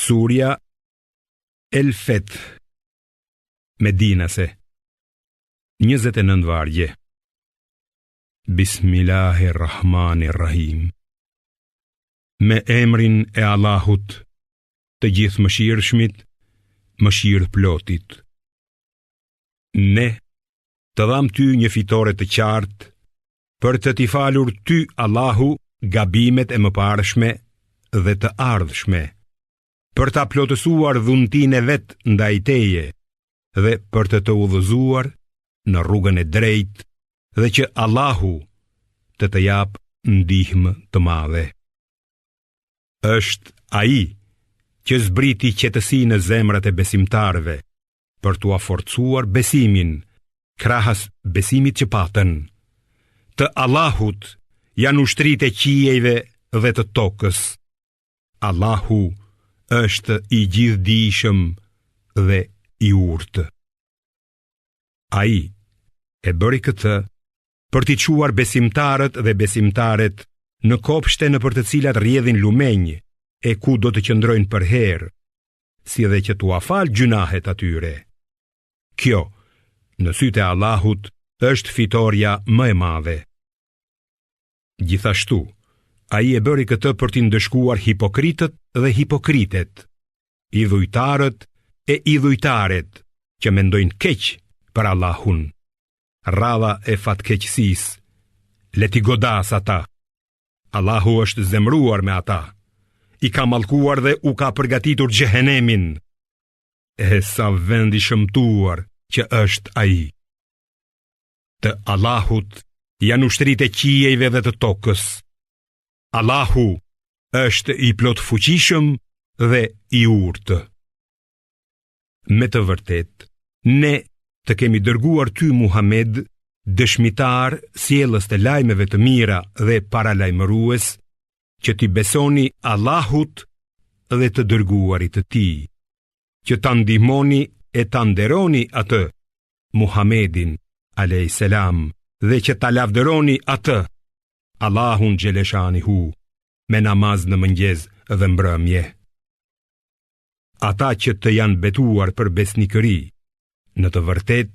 Surja El Feth, Medinase, 29 vargje. Bismillahirrahmanirrahim. Me emrin e Allahut, të gjithë mëshirshmit, mëshirë plotit. Ne të dham ty një fitore të qartë, për të t'i falur ty Allahu gabimet e mëparshme dhe të ardhshme, për ta plotësuar dhuntin e vet ndaj teje dhe për të udhëzuar në rrugën e drejtë dhe që Allahu të jap ndihmë të madhe. Është ai që zbriti qetësi në zemrat e besimtarëve për t'u forcuar besimin krahas besimit që patën. Të Allahut janë ushtritë e qiejve dhe të tokës. Allahu është i gjithdijshëm dhe i urtë. Ai e bëri këtë për t'i çuar besimtarët dhe besimtaret në kopshte nëpër të cilat rrjedhin lumenj e ku do të qëndrojnë për herë, si dhe që t'u afal gjunahet atyre. Kjo, në sytë e Allahut, është fitoria më e madhe. Gjithashtu, ai e bëri këtë për t'i ndëshkuar hipokritët dhe hipokritet, idhujtarët e idhujtaret që mendojnë keq për Allahun. Radha e fatkeqësisë, le t'i godas ata. Allahu është zemruar me ata, i ka mallkuar dhe u ka përgatitur xhehenemin. E sa vend i shëmtuar që është ai. Të Allahut janë ushtritë e qiejve dhe të tokës. Allahu është i plot fuqishëm dhe i urtë. Me të vërtetë, ne të kemi dërguar ty Muhammed, dëshmitar sjellës të lajmeve të mira dhe paralajmërues, që ti besoni Allahut dhe të dërguarit të tij, që ta ndihmoni e ta nderoni atë, Muhammedin a.s. dhe që ta lavdëroni atë, Allahun xheleshanihu, me namaz në mëngjes dhe mbrëmje. Ata që të janë betuar për besnikëri, në të vërtet,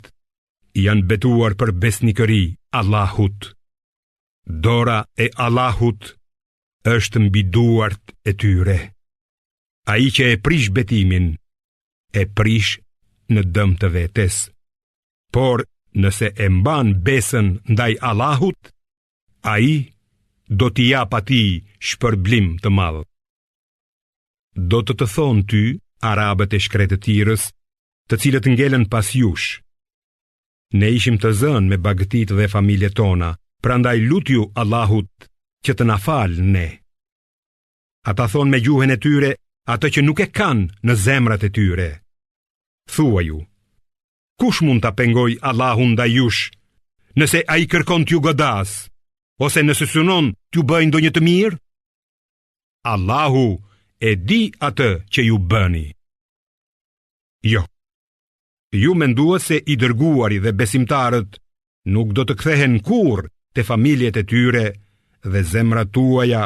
janë betuar për besnikëri Allahut. Dora e Allahut është mbi duart e tyre. Ai që e prish betimin, e prish në dëm të vetes. Por nëse e mban besën ndaj Allahut, ai do t'i jap atij shpërblim të madh. Do të thonë ty, arabët e shkretëtirës, të cilët ngelen pas jush: ne ishim të zënë me bagëtit dhe familjet tona, prandaj lutju Allahut që të na falë ne. Ata thonë me gjuhën e tyre atë që nuk e kanë në zemrat e tyre. Thua ju, kush mund ta pengoj Allahun ndaj jush, nëse ai kërkon t'ju godas, ose nëse synon t'ju bëjë ndonjë të mirë? Allahu e di atë që ju bëni. Jo. Ju menduat se i dërguari dhe besimtarët nuk do të kthehen kurrë te familjet e tyre dhe zemrat tuaja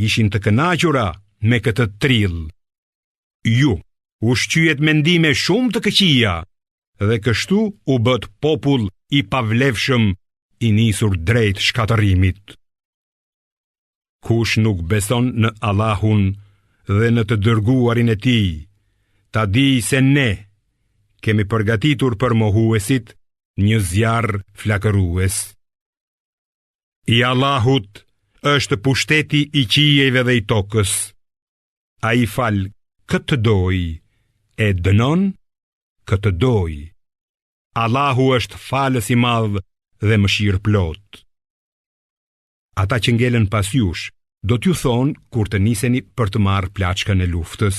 ishin të kënaqura me këtë trill. Ju ushqyet mendime shumë të këqija dhe kështu u bët popull i pavlefshëm i nisur drejt shkatërimit. Kush nuk beson në Allahun dhe në të dërguarin e tij, ta di se ne kemi përgatitur për mohuesit një zjarr flakërues. I Allahut është pushteti i qiejve dhe i tokës. Ai fal këtë doj, e dënon këtë doj. Allahu është falës i madh dhe mëshirë plot. Ata që ngelen pas jush, do t'ju thonë kur të niseni për të marrë plaçkën e luftës: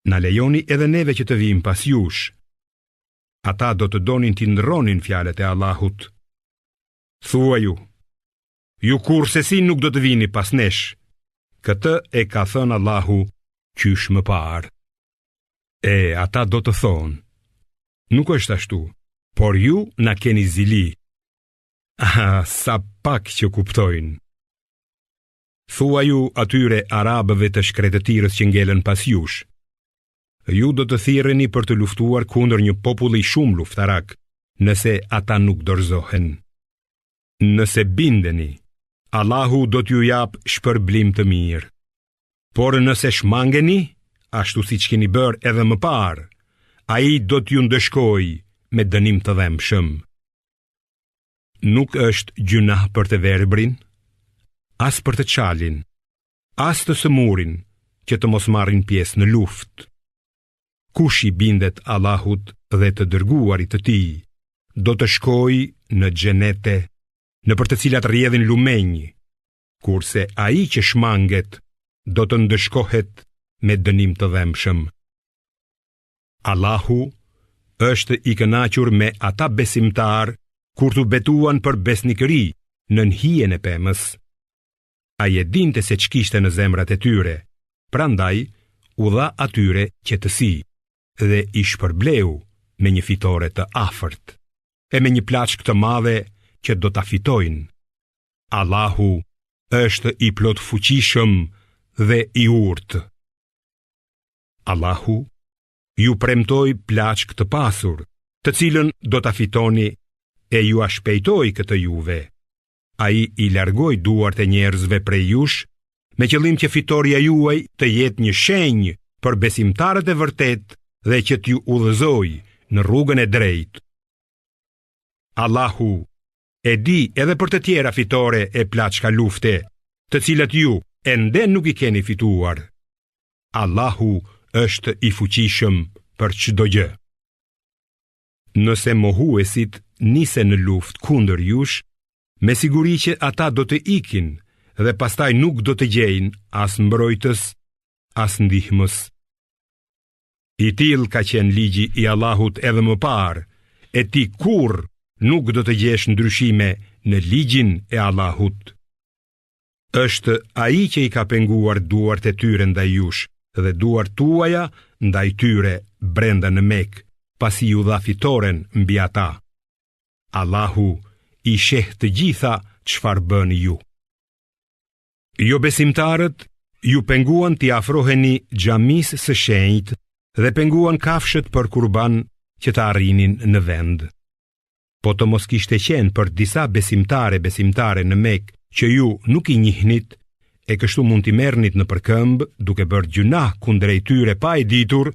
na lejoni edhe neve që të vim pas jush. Ata do të donin t'i ndronin fjalët e Allahut. Thua ju kurse si nuk do të vini pas nesh. Këtë e ka thënë Allahu qysh më parë. E ata do të thonë: nuk është ashtu, por ju na keni zili. Sa pak që kuptojnë. Thua ju atyre arabëve të shkretëtirës që ngelen pas jush: Ju do të thirreni për të luftuar kundër një populli shumë luftarak, nëse ata nuk dorëzohen. Nëse bindeni, Allahu do t'ju jap shpërblim të mirë. Por nëse shmangeni, ashtu siç keni bërë edhe më parë, ai do t'ju ndëshkojë me dënim të dhëmshëm. Nuk është gjunah për të verbrin, as për të çalin, as të sëmurin që të mos marrin pjesë në luftë. Kush i bindet Allahut dhe të dërguarit të tij, do të shkojë në xhenete, nëpër të cilat rrjedhin lumenj, kurse ai që shmanget do të ndëshkohet me dënim të dhëmshëm. Allahu është i kënaqur me ata besimtar kur tu betuan për besnikëri në hijen e pemës. Ai e dinte se ç'kishte në zemrat e tyre, prandaj u dha atyre qetësi dhe i shpërbleu me një fitore të afërt e me një plaçk të madhe që do ta fitojnë. Allahu është i plot fuqishëm dhe i urtë. Allahu ju premtoi plaçk të pasur, të cilën do ta fitoni e ju a shpejtoi këtë juve. Ai i largoi duart e njerëzve prej jush, me qëllim që fitoria juaj të jetë një shenjë për besimtarët e vërtet dhe që t'ju udhëzoj në rrugën e drejtë. Allahu e di edhe për të tjera fitore e plaçka lufte, të cilat ju ende nuk i keni fituar. Allahu është i fuqishëm për çdo gjë. Nëse mohuesit nisen në luftë kundër jush, me siguri që ata do të ikin dhe pastaj nuk do të gjejnë as mbrojtës, as ndihmës. I till ka qenë ligji i Allahut edhe më parë, e ti kurrë nuk do të gjesh ndryshime në ligjin e Allahut. Është ai që i ka penguar duart e tyre ndaj jush dhe duart tuaja ndaj tyre brenda në Mekë, pasi ju dha fitoren mbi ata. Allahu i sheh të gjitha çfarë bëni ju. Jo besimtarët ju penguan t'i afroheni xhamisë së shenjtë dhe penguan kafshët për kurban që të arrinin në vend. Po të mos kishte qenë për disa besimtare në Mekë që ju nuk i njihnit, e kështu mund t'i merrnit në përkëmbë duke bërë gjunah kundrejt tyre pa e ditur,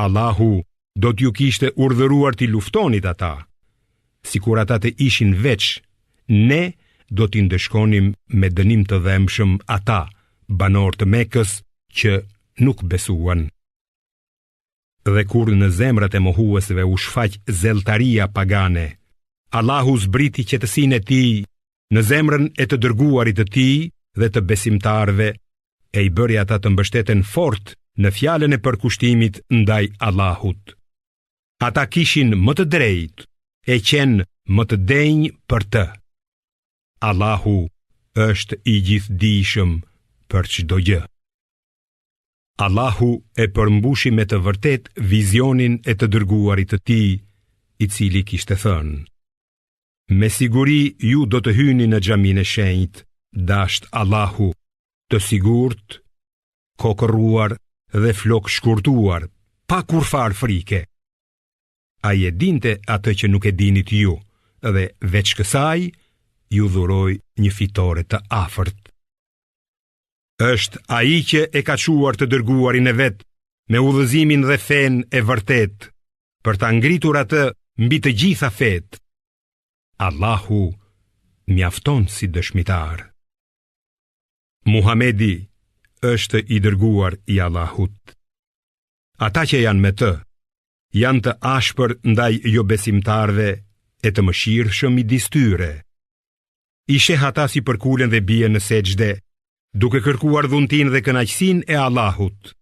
Allahu do t'ju kishte urdhëruar t'i luftonit ata. Sikur ata të ishin veç, ne do t'i ndëshkonim me dënim të dhëmshëm ata, banor të Mekës, që nuk besuan. Dhe kur në zemrat e mohuesve u shfaq zelltaria pagane, Allahu zbriti qetësinë e tij në zemrën e të dërguarit të tij dhe të besimtarve, e i bëri ata të mbështeten fort në fjalën e përkushtimit ndaj Allahut. Ata kishin më të drejtë, e qenë më të denjë për të. Allahu është i gjithdijshëm për çdo gjë. Allahu e përmbushi me të vërtet vizionin e të dërguarit të tij, i cili kishte thënë: me siguri ju do të hyni në xhamin e shenjtë, dasht Allahu, të sigurt, kokëruar dhe flok shkurtuar, pa kurfar frike. Ai e dinte atë që nuk e dinit ju, dhe veç kësaj ju dhuroi një fitore të afërt. Është ai që e ka çuar të dërguarin e vet me udhëzimin dhe fen e vërtet, për ta ngritur atë mbi të gjitha fet. Allahu mjafton si dëshmitar. Muhamedi është i dërguar i Allahut. Ata që janë me të, janë të ashpër ndaj jo besimtarve e të mëshirshëm midis tyre. I sheh ata si përkulen dhe bien në sejdë, duke kërkuar dhuntin dhe kënaqësinë e Allahut.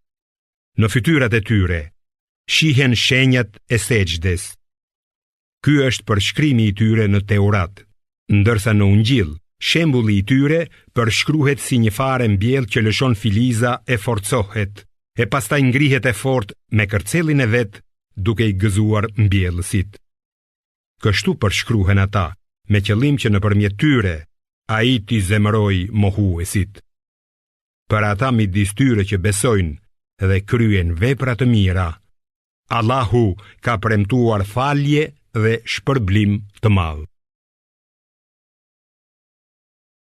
Në fytyrat e tyre shihen shenjat e sejdës. Ky është përshkrimi i tyre në Teurat, ndërsa në Ungjil shembulli i tyre përshkruhet si një fare mbjellë që lëshon filiza e forcohet, e pastaj ngrihet e fort me kërcellin e vet, duke i gëzuar mbjellësit. Kështu përshkruhen ata, me qëllim që nëpërmjet tyre ai t'i zemëroj mohuesit. Për ata midis tyre që besojnë dhe kryen vepra të mira, Allahu ka premtuar falje dhe shpërblim të madh.